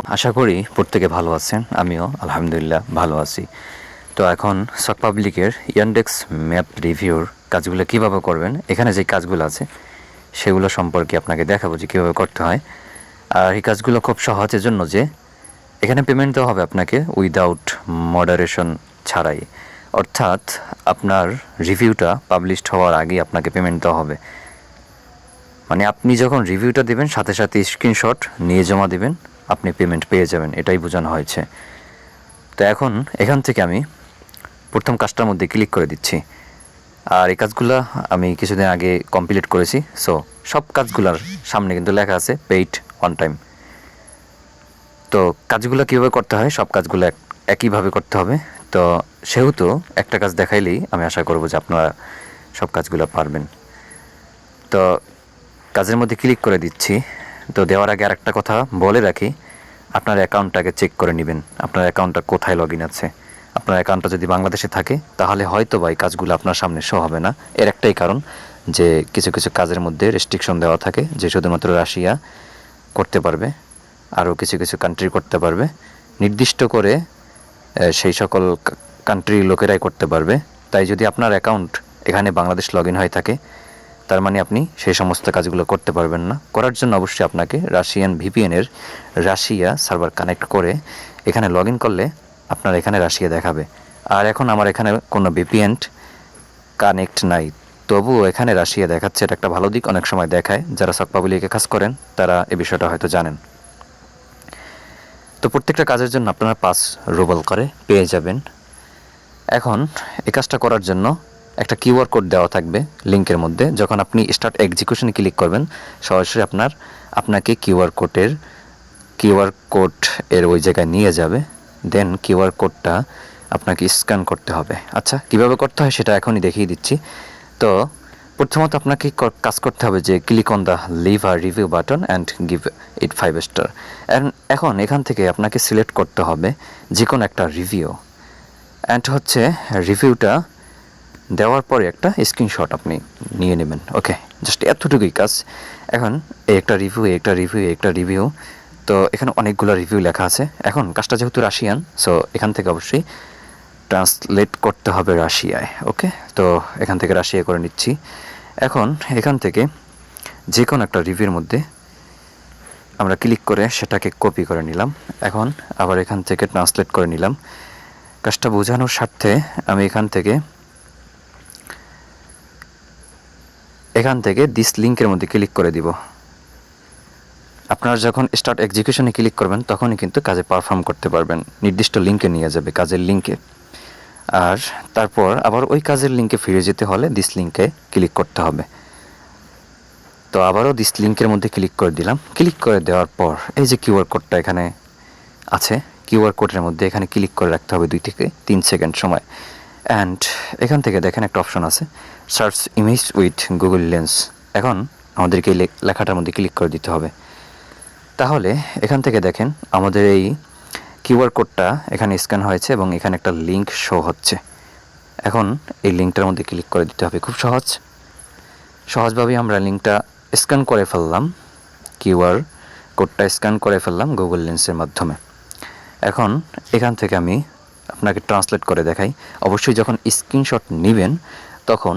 আশা করি প্রত্যেকে ভালো আছেন, আমিও আলহামদুলিল্লাহ ভালো আছি। তো এখন সক পাবলিকের ইয়ানডেক্স ম্যাপ রিভিউর কাজগুলো কীভাবে করবেন, এখানে যে কাজগুলো আছে সেগুলো সম্পর্কে আপনাকে দেখাবো যে কীভাবে করতে হয়। আর এই কাজগুলো খুব সহজের জন্য যে এখানে পেমেন্ট দেওয়া হবে আপনাকে উইদাউট মডারেশন ছাড়াই, অর্থাৎ আপনার রিভিউটা পাবলিশড হওয়ার আগে আপনাকে পেমেন্ট দেওয়া হবে। মানে আপনি যখন রিভিউটা দেবেন সাথে সাথে স্ক্রিনশট নিয়ে জমা দেবেন, আপনি পেমেন্ট পেয়ে যাবেন, এটাই বোঝানো হয়েছে। তো এখন এখান থেকে আমি প্রথম কাজটার মধ্যে ক্লিক করে দিচ্ছি। আর এই কাজগুলো আমি কিছুদিন আগে কমপ্লিট করেছি। সো সব কাজগুলোর সামনে কিন্তু লেখা আছে পেইড ওয়ান টাইম। তো কাজগুলো কীভাবে করতে হয়, সব কাজগুলো একইভাবে করতে হবে। তো সেহেতু একটা কাজ দেখাইলেই আমি আশা করব যে আপনারা সব কাজগুলো পারবেন। তো কাজের মধ্যে ক্লিক করে দিচ্ছি। তো দেওয়ার আগে আরেকটা কথা বলে রাখি, আপনার অ্যাকাউন্টটাকে চেক করে নেবেন, আপনার অ্যাকাউন্টটা কোথায় লগ ইন আছে। আপনার অ্যাকাউন্টটা যদি বাংলাদেশে থাকে তাহলে হয়তো বা এই কাজগুলো আপনার সামনে শো হবে না। এর একটাই কারণ যে কিছু কিছু কাজের মধ্যে রেস্ট্রিকশন দেওয়া থাকে যে শুধুমাত্র রাশিয়া করতে পারবে, আরও কিছু কিছু কান্ট্রি করতে পারবে, নির্দিষ্ট করে সেই সকল কান্ট্রির লোকেরাই করতে পারবে। তাই যদি আপনার অ্যাকাউন্ট এখানে বাংলাদেশ লগ ইন হয়ে থাকে তার মানে আপনি সেই সমস্ত কাজগুলো করতে পারবেন না। করার জন্য অবশ্যই আপনাকে রাশিয়ান ভিপিএনের রাশিয়া সার্ভার কানেক্ট করে এখানে লগ ইন করলে আপনার এখানে রাশিয়া দেখাবে। আর এখন আমার এখানে কোনো ভিপিএন কানেক্ট নাই, তবুও এখানে রাশিয়া দেখাচ্ছে। এটা একটা ভালো দিক, অনেক সময় দেখায়। যারা সক পাবলিকে কাজ করেন তারা এই বিষয়টা হয়তো জানেন। তো প্রত্যেকটা কাজের জন্য আপনারা 5 রুবল করে পেয়ে যাবেন। এখন এই কাজটা করার জন্য একটা কিউআর কোড দেওয়া থাকবে লিঙ্কের মধ্যে। যখন আপনি স্টার্ট এক্সিকিউশনে ক্লিক করবেন সরাসরি আপনাকে কিউআর কোড এর ওই জায়গায় নিয়ে যাবে। দেন কিউআর কোডটা আপনাকে স্ক্যান করতে হবে। আচ্ছা, কীভাবে করতে হয় সেটা এখনই দেখিয়ে দিচ্ছি। তো প্রথমত আপনাকে কাজ করতে হবে যে click on the leave or review button and give it 5 star. এখন এখান থেকে আপনাকে সিলেক্ট করতে হবে যে কোনো একটা রিভিউ, অ্যান্ড হচ্ছে রিভিউটা দেওয়ার পরে একটা স্ক্রিনশট আপনি নিয়ে নেবেন। ওকে, জাস্ট এতটুকুই কাজ। এখন একটা রিভিউ। তো এখানে অনেকগুলো রিভিউ লেখা আছে। এখন কাজটা যেহেতু রাশিয়ান, সো এখান থেকে অবশ্যই ট্রান্সলেট করতে হবে রাশিয়ায়। ওকে, তো এখান থেকে রাশিয়া করে নিচ্ছি। এখন এখান থেকে যে কোনো একটা রিভিউর মধ্যে আমরা ক্লিক করে সেটাকে কপি করে নিলাম। এখন আবার এখান থেকে ট্রান্সলেট করে নিলাম। কাজটা বোঝানোর স্বার্থে আমি এখান থেকে দিস লিঙ্কের মধ্যে ক্লিক করে দিব। আপনারা যখন স্টার্ট এক্সিকিউশনে ক্লিক করবেন তখনই কিন্তু কাজে পারফর্ম করতে পারবেন। নির্দিষ্ট লিঙ্কে নিয়ে যাবে, কাজের লিঙ্কে। আর তারপর আবার ওই কাজের লিঙ্কে ফিরে যেতে হলে দিস লিঙ্কে ক্লিক করতে হবে। তো আবারও দিস লিঙ্কের মধ্যে ক্লিক করে দিলাম। ক্লিক করে দেওয়ার পর এই যে কিউআর কোডটা এখানে আছে, কিউআর কোডের মধ্যে এখানে ক্লিক করে রাখতে হবে 2 থেকে 3 সেকেন্ড সময়। অ্যান্ড এখান থেকে দেখেন একটা অপশন আছে search image with Google lens. এখন আমাদেরকে এই লেখাটার মধ্যে ক্লিক করে দিতে হবে। তাহলে এখান থেকে দেখেন আমাদের এই কিউআর কোডটা এখানে স্ক্যান হয়েছে এবং এখানে একটা লিঙ্ক শো হচ্ছে। এখন এই লিঙ্কটার মধ্যে ক্লিক করে দিতে হবে। খুব সহজভাবেই আমরা লিঙ্কটা স্ক্যান করে ফেললাম, কিউআর কোডটা স্ক্যান করে ফেললাম গুগল লেন্সের মাধ্যমে। এখন এখান থেকে আমি আপনাকে ট্রান্সলেট করে দেখাই। অবশ্যই যখন স্ক্রিনশট নেবেন তখন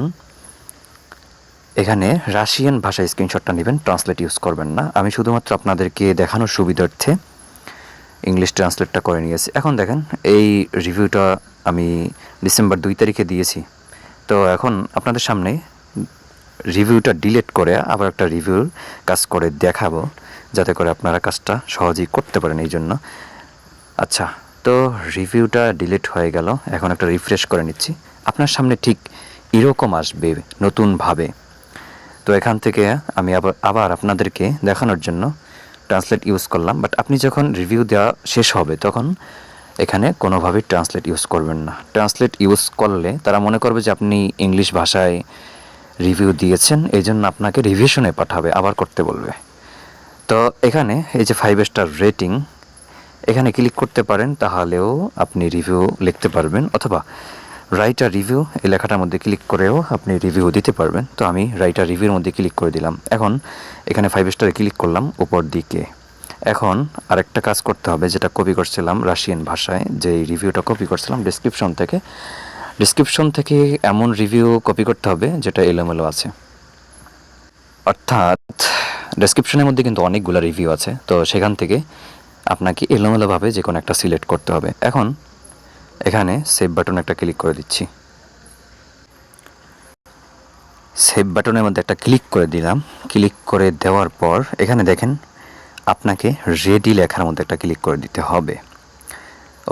এখানে রাশিয়ান ভাষায় স্ক্রিনশটটা নেবেন, ট্রান্সলেট ইউজ করবেন না। আমি শুধুমাত্র আপনাদেরকে দেখানোর সুবিধার্থে ইংলিশ ট্রান্সলেটটা করে নিয়েছি। এখন দেখেন এই রিভিউটা আমি ডিসেম্বর 2 তারিখে দিয়েছি। তো এখন আপনাদের সামনে রিভিউটা ডিলিট করে আবার একটা রিভিউর কাজ করে দেখাবো, যাতে করে আপনারা কাজটা সহজেই করতে পারেন এই জন্য। আচ্ছা, তো রিভিউটা ডিলিট হয়ে গেল। এখন একটা রিফ্রেশ করে নিচ্ছি। আপনার সামনে ঠিক এরকম আসবে নতুনভাবে। তো এখান থেকে আমি আবার আপনাদেরকে দেখানোর জন্য ট্রান্সলেট ইউজ করলাম। বাট আপনি যখন রিভিউ দেওয়া শেষ হবে তখন এখানে কোনোভাবেই ট্রান্সলেট ইউজ করবেন না। ট্রান্সলেট ইউজ করলে তারা মনে করবে যে আপনি ইংলিশ ভাষায় রিভিউ দিয়েছেন, এই জন্য আপনাকে রিভিশনে পাঠাবে, আবার করতে বলবে। তো এখানে এই যে 5 স্টার রেটিং এখানে ক্লিক করতে পারেন, তাহলেও আপনি রিভিউ লিখতে পারবেন, অথবা রাইট আ রিভিউ এই লেখাটার মধ্যে ক্লিক করেও আপনি রিভিউ দিতে পারবেন। তো আমি রাইট আ রিভিউর মধ্যে ক্লিক করে দিলাম। এখন এখানে 5 স্টারে ক্লিক করলাম উপর দিকে। এখন আরেকটা কাজ করতে হবে, যেটা কপি করছিলাম রাশিয়ান ভাষায়, যে রিভিউটা কপি করছিলাম ডিসক্রিপশন থেকে এমন রিভিউ কপি করতে হবে যেটা এলোমেলো আছে। অর্থাৎ ডেসক্রিপশনের মধ্যে কিন্তু অনেকগুলো রিভিউ আছে, তো সেখান থেকে আপনাকে এলোমেলোভাবে যে কোনো একটা সিলেক্ট করতে হবে। এখন এখানে সেভ বাটন একটা ক্লিক করে দিচ্ছি। সেভ বাটনের মধ্যে একটা ক্লিক করে দিলাম। ক্লিক করে দেওয়ার পর এখানে দেখেন আপনাকে রেডি লেখার মধ্যে একটা ক্লিক করে দিতে হবে।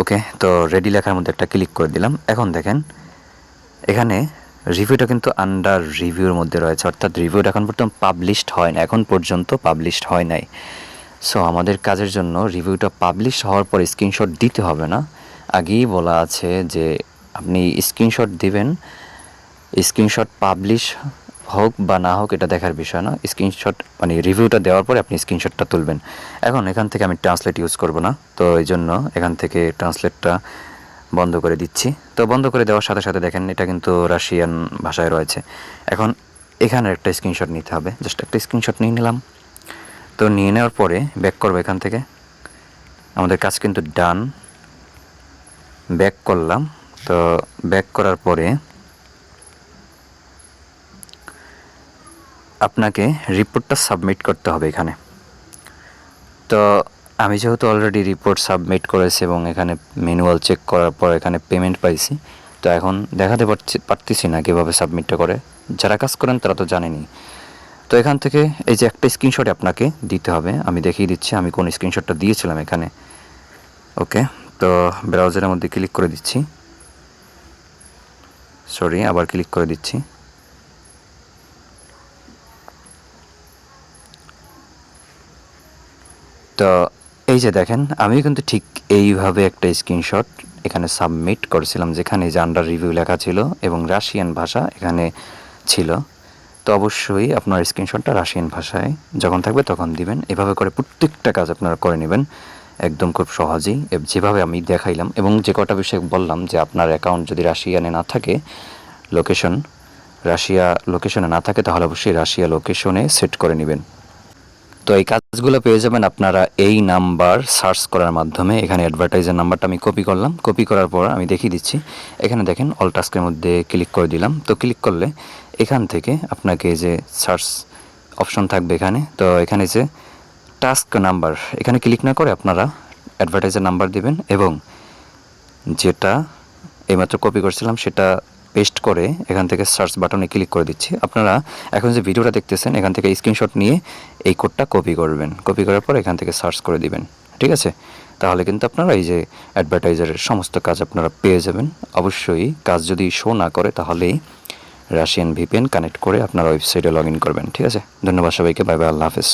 ওকে, তো রেডি লেখার মধ্যে একটা ক্লিক করে দিলাম। এখন দেখেন এখানে রিভিউটা কিন্তু আন্ডার রিভিউর মধ্যে রয়েছে, অর্থাৎ রিভিউটা এখন পর্যন্ত পাবলিশড হয় না, এখন পর্যন্ত পাবলিশড হয় নাই। সো আমাদের কাজের জন্য রিভিউটা পাবলিশ হওয়ার পর স্ক্রিনশট দিতে হবে না। আগেই বলা আছে যে আপনি স্ক্রিনশট দিবেন, স্ক্রিনশট পাবলিশ হোক বা না হোক এটা দেখার বিষয় না, স্ক্রিনশট মানে রিভিউটা দেওয়ার পরে আপনি স্ক্রিনশটটা তুলবেন। এখন এখান থেকে আমি ট্রান্সলেট ইউজ করব না, তো এই জন্য এখান থেকে ট্রান্সলেটটা বন্ধ করে দিচ্ছি। তো বন্ধ করে দেওয়ার সাথে সাথে দেখেন এটা কিন্তু রাশিয়ান ভাষায় রয়েছে। এখন এখানে একটা স্ক্রিনশট নিতে হবে, জাস্ট একটা স্ক্রিনশট নিয়ে নিলাম। তো নিয়ে নেওয়ার পরে ব্যাক করবো এখান থেকে। আমাদের কাজ কিন্তু ডান। ব্যাক করলাম। তো ব্যাক করার পরে আপনাকে রিপোর্টটা সাবমিট করতে হবে এখানে। তো আমি যেহেতু অলরেডি রিপোর্ট সাবমিট করেছি এবং এখানে ম্যানুয়াল চেক করার পর এখানে পেমেন্ট পাইছি, তো এখন দেখাতে পারতেছি না কীভাবে সাবমিটটা করে। যারা কাজ করেন তারা তো জানেনি। তো এখান থেকে এই যে একটা স্ক্রিনশট আপনাকে দিতে হবে, আমি দেখিয়ে দিচ্ছি আমি কোন স্ক্রিনশটটা দিয়েছিলাম এখানে। ওকে, তো ব্রাউজারের মধ্যে ক্লিক করে দিচ্ছি, সরি আবার ক্লিক করে দিচ্ছি। তো এই যে দেখেন আমি কিন্তু ঠিক এইভাবে একটা স্ক্রিনশট এখানে সাবমিট করেছিলাম, যেখানে যে আন্ডার রিভিউ লেখা ছিল এবং রাশিয়ান ভাষা এখানে ছিল। তো অবশ্যই আপনার স্ক্রিনশটটা রাশিয়ান ভাষায় যখন থাকবে তখন দিবেন। এভাবে করে প্রত্যেকটা কাজ আপনারা করে নেবেন একদম খুব সহজেই, যেভাবে আমি দেখাইলাম। এবং যে কটা বিষয় বললাম যে আপনার অ্যাকাউন্ট যদি রাশিয়ানে না থাকে, রাশিয়া লোকেশনে না থাকে, তাহলে অবশ্যই রাশিয়া লোকেশনে সেট করে নেবেন। তো এই কাজগুলো পেয়ে যাবেন আপনারা এই নাম্বার সার্চ করার মাধ্যমে। এখানে অ্যাডভার্টাইজার নাম্বারটা আমি কপি করলাম, কপি করার পর আমি দেখিয়ে দিচ্ছি। এখানে দেখেন অল টাস্কের মধ্যে ক্লিক করে দিলাম। তো ক্লিক করলে এখান থেকে আপনাকে যে সার্চ অপশন থাকবে এখানে, তো এখানে যে টাস্ক নাম্বার, এখানে ক্লিক না করে আপনারা অ্যাডভার্টাইজার নাম্বার দিবেন এবং যেটা এইমাত্র কপি করছিলাম সেটা পেস্ট করে এখান থেকে সার্চ বাটনে ক্লিক করে দিচ্ছি। আপনারা এখন যে ভিডিওটা দেখতেছেন এখান থেকে স্ক্রিনশট নিয়ে এই কোডটা কপি করবেন, কপি করার পর এখান থেকে সার্চ করে দিবেন। ঠিক আছে, তাহলে কিন্তু আপনারা এই যে অ্যাডভার্টাইজারের সমস্ত কাজ আপনারা পেয়ে যাবেন। অবশ্যই কাজ যদি শো না করে তাহলেই রাশিয়ান ভিপিএন কানেক্ট করে আপনারা ওয়েবসাইটে লগ ইন করবেন। ঠিক আছে, ধন্যবাদ সবাইকে, বাই বাই, আল্লাহ হাফেজ।